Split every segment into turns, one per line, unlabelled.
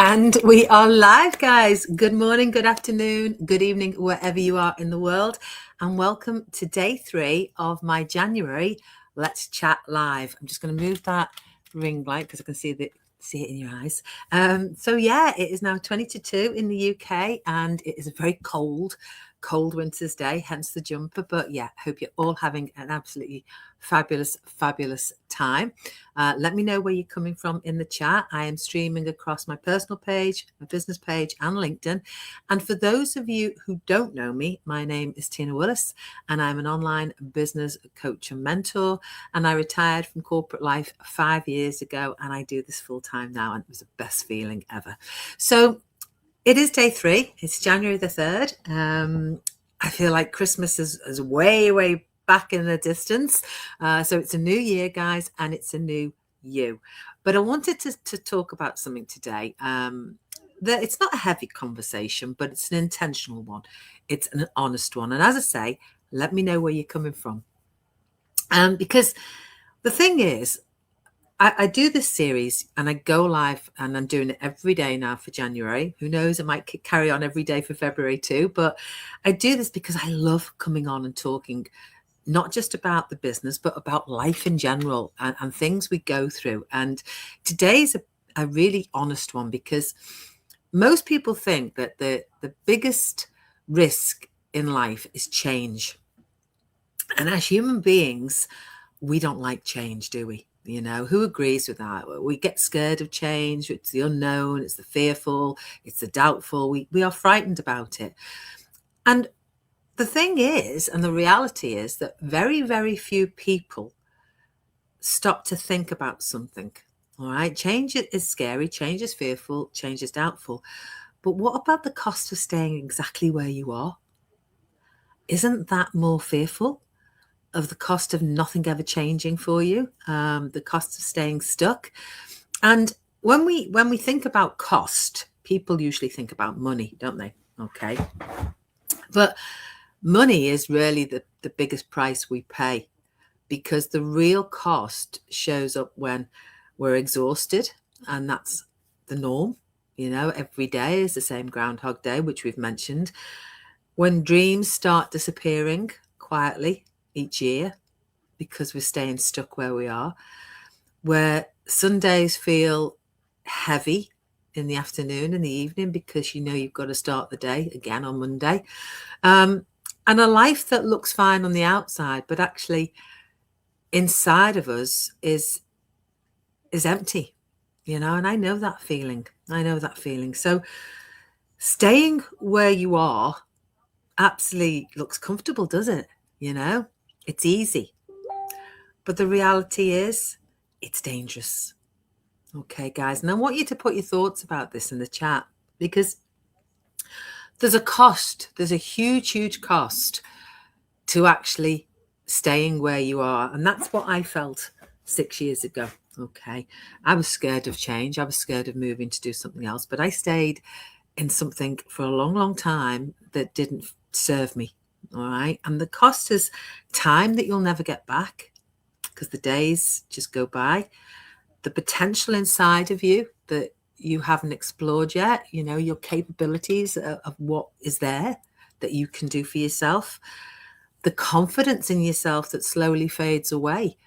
And we are live, guys. Good morning, good afternoon, good evening, wherever you are in the world. And welcome to day 3 of my January Let's Chat Live. I'm just going to move that ring light because I can see it in your eyes. So yeah, it is now 20 to 2 in the UK, and it is a very cold winter's day, hence the jumper. But yeah, hope you're all having an absolutely fabulous time. Let me know where you're coming from in the chat. I am streaming across my personal page, my business page, and LinkedIn. And for those of you who don't know me, my name is Tina Willis, and I'm an online business coach and mentor. And I retired from corporate life 5 years ago, and I do this full time now, and it was the best feeling ever. So it is day 3. It's January the 3rd. I feel like Christmas is way back in the distance. So it's a new year, guys, and it's a new you. But I wanted to talk about something today. That it's not a heavy conversation, but it's an intentional one. It's an honest one. And as I say, let me know where you're coming from. Because the thing is, I do this series and I go live, and I'm doing it every day now for January. Who knows, I might carry on every day for February too. But I do this because I love coming on and talking, not just about the business, but about life in general and things we go through. And today's a really honest one, because most people think that the biggest risk in life is change. And as human beings, we don't like change, do we? You know, who agrees with that? We get scared of change. It's the unknown, it's the fearful, it's the doubtful. We are frightened about it. And the thing is, and the reality is, that very few people stop to think about something. All right. Change is scary, change is fearful, change is doubtful. But what about the cost of staying exactly where you are? Isn't that more fearful? Of the cost of nothing ever changing for you, the cost of staying stuck. And when we think about cost, people usually think about money, don't they? Okay. But money is really the biggest price we pay, because the real cost shows up when we're exhausted, and that's the norm. You know, every day is the same Groundhog Day, which we've mentioned. When dreams start disappearing quietly each year, because we're staying stuck where we are, where Sundays feel heavy in the afternoon and the evening, because you know you've got to start the day again on Monday, and a life that looks fine on the outside, but actually inside of us is empty, you know. And I know that feeling. So staying where you are absolutely looks comfortable, does it? You know, it's easy. But the reality is, it's dangerous. Okay, guys. And I want you to put your thoughts about this in the chat, because there's a cost. There's a huge cost to actually staying where you are. And that's what I felt 6 years ago. Okay. I was scared of change. I was scared of moving to do something else. But I stayed in something for a long time that didn't serve me. All right. And the cost is time that you'll never get back, because the days just go by. The potential inside of you that you haven't explored yet, you know, your capabilities of what is there that you can do for yourself. The confidence in yourself that slowly fades away.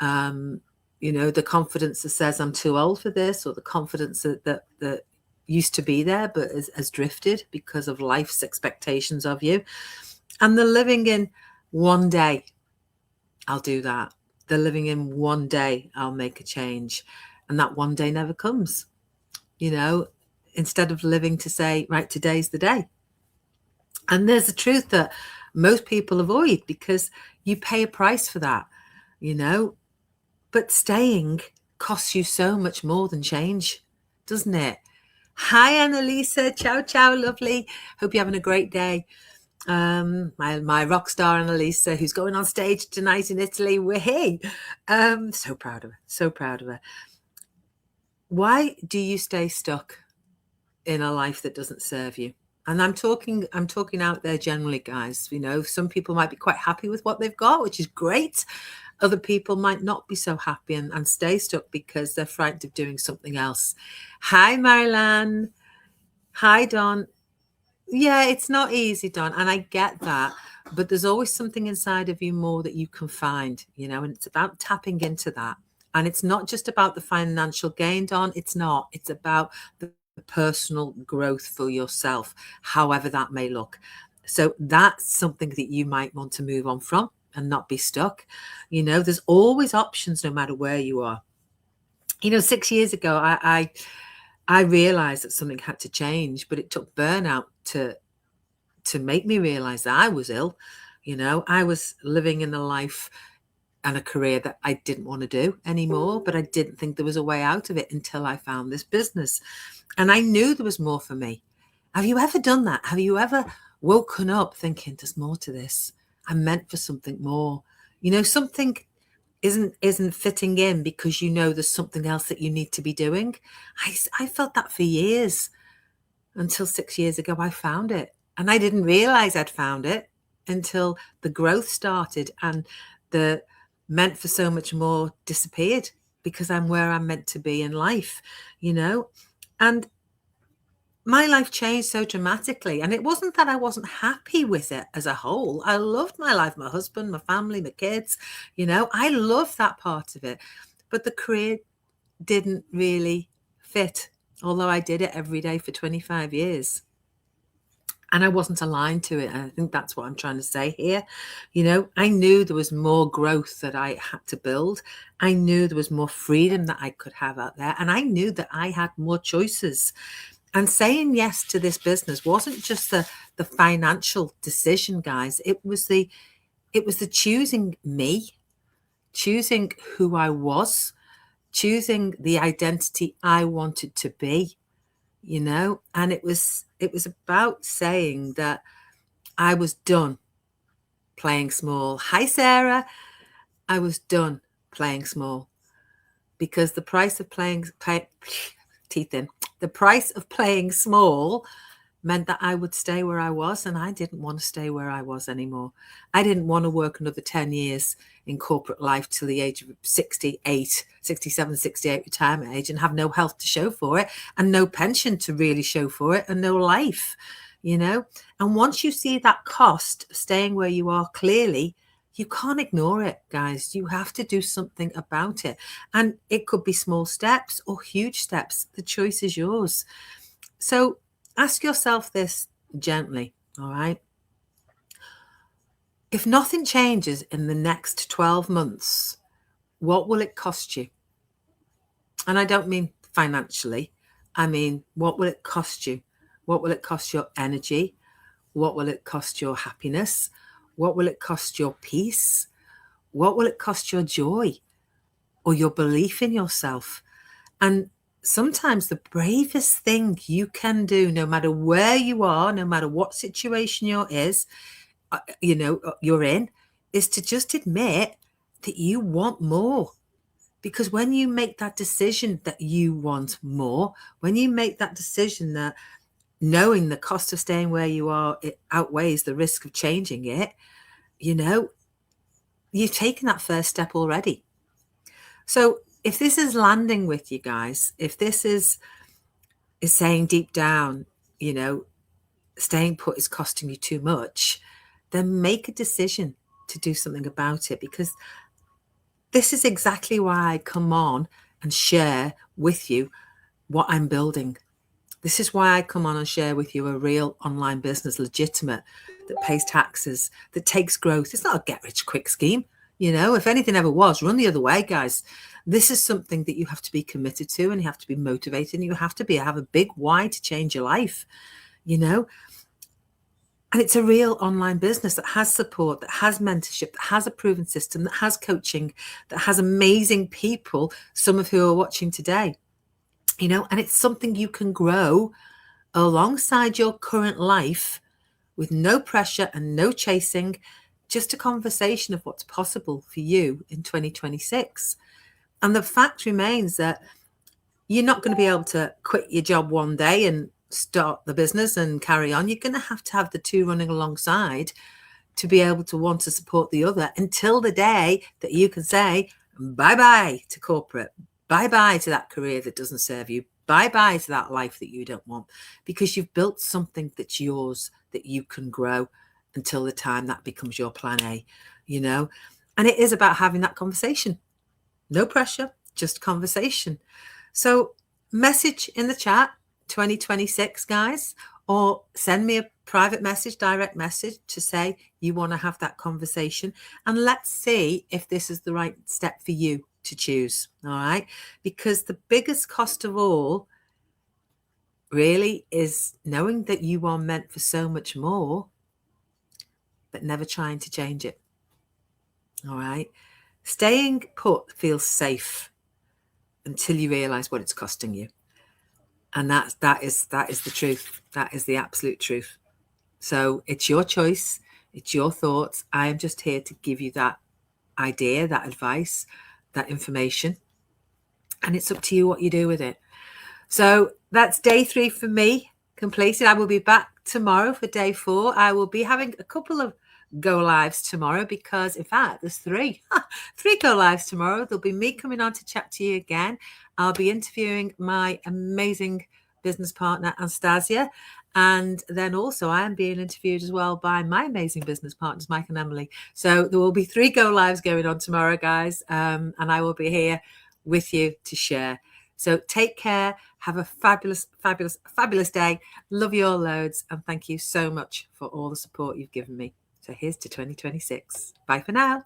You know, the confidence that says I'm too old for this, or the confidence that used to be there but has drifted because of life's expectations of you. And the living in one day, I'll do that. The living in one day, I'll make a change. And that one day never comes, you know, instead of living to say, right, today's the day. And there's a truth that most people avoid, because you pay a price for that, you know. But staying costs you so much more than change, doesn't it? Hi, Annalisa. Ciao, lovely. Hope you're having a great day. My rock star Annalisa, who's going on stage tonight in Italy. We're here. So proud of her. Why do you stay stuck in a life that doesn't serve you? And I'm talking out there generally, guys. You know, some people might be quite happy with what they've got, which is great. Other people might not be so happy and stay stuck because they're frightened of doing something else. Hi, Marilan. Hi, Don. Yeah, it's not easy, Don, and I get that. But there's always something inside of you more that you can find, you know, and it's about tapping into that. And it's not just about the financial gain, Don. It's not. It's about the personal growth for yourself, however that may look. So that's something that you might want to move on from and not be stuck. You know, there's always options no matter where you are. You know, 6 years ago, I realized that something had to change, but it took burnout to make me realize that I was ill. You know, I was living in a life and a career that I didn't want to do anymore, but I didn't think there was a way out of it until I found this business. And I knew there was more for me. Have you ever done that? Have you ever woken up thinking there's more to this? I'm meant for something more. You know, something isn't fitting in because you know there's something else that you need to be doing. I felt that for years until 6 years ago I found it. And I didn't realize I'd found it until the growth started and the meant for so much more disappeared because I'm where I'm meant to be in life, you know? And my life changed so dramatically. And it wasn't that I wasn't happy with it as a whole. I loved my life, my husband, my family, my kids, you know, I love that part of it. But the career didn't really fit, although I did it every day for 25 years. And I wasn't aligned to it. And I think that's what I'm trying to say here. You know, I knew there was more growth that I had to build. I knew there was more freedom that I could have out there. And I knew that I had more choices. And saying yes to this business wasn't just the financial decision, guys. It was the choosing me, choosing who I was, choosing the identity I wanted to be, you know. And it was about saying that I was done playing small. Hi, Sarah. I was done playing small because the price of teeth in, the price of playing small meant that I would stay where I was, and I didn't want to stay where I was anymore. I didn't want to work another 10 years in corporate life till the age of 68, 67, 68 retirement age and have no health to show for it and no pension to really show for it and no life, you know? And once you see that cost of staying where you are clearly, you can't ignore it, guys. You have to do something about it. And it could be small steps or huge steps. The choice is yours. So ask yourself this gently, all right? If nothing changes in the next 12 months, what will it cost you? And I don't mean financially. I mean, what will it cost you? What will it cost your energy? What will it cost your happiness? What will it cost your peace? What will it cost your joy or your belief in yourself? And sometimes the bravest thing you can do, no matter where you are, no matter what situation you're in, is to just admit that you want more. Because when you make that decision that you want more, when you make that decision that knowing the cost of staying where you are, it outweighs the risk of changing it, you know, you've taken that first step already. So if this is landing with you guys, if this is saying deep down, you know, staying put is costing you too much, then make a decision to do something about it, because this is exactly why I come on and share with you what I'm building. This is why I come on and share with you a real online business, legitimate, that pays taxes, that takes growth. It's not a get-rich-quick scheme. You know, if anything ever was, run the other way, guys. This is something that you have to be committed to, and you have to be motivated, and you have to have a big why to change your life, you know. And it's a real online business that has support, that has mentorship, that has a proven system, that has coaching, that has amazing people, some of who are watching today, you know, and it's something you can grow alongside your current life with no pressure and no chasing, just a conversation of what's possible for you in 2026. And the fact remains that you're not going to be able to quit your job one day and start the business and carry on, you're going to have the two running alongside to be able to want to support the other until the day that you can say bye-bye to corporate, bye-bye to that career that doesn't serve you, bye-bye to that life that you don't want, because you've built something that's yours that you can grow until the time that becomes your plan A, you know. And it is about having that conversation. No pressure, just conversation. So message in the chat 2026, guys, or send me a private message, direct message to say you want to have that conversation, and let's see if this is the right step for you to choose. All right, because the biggest cost of all really is knowing that you are meant for so much more, but never trying to change it. All right, staying put feels safe until you realize what it's costing you. And that is the truth. That is the absolute truth. So it's your choice. It's your thoughts. I am just here to give you that idea, that advice, that information. And it's up to you what you do with it. So that's day 3 for me completed. I will be back tomorrow for day 4. I will be having a couple of go lives tomorrow because, in fact, there's 3 go lives tomorrow. There'll be me coming on to chat to you again. I'll be interviewing my amazing business partner, Anastasia. And then also I am being interviewed as well by my amazing business partners, Mike and Emily. So there will be 3 go lives going on tomorrow, guys. And I will be here with you to share. So take care. Have a fabulous, fabulous, fabulous day. Love you all loads. And thank you so much for all the support you've given me. So here's to 2026. Bye for now.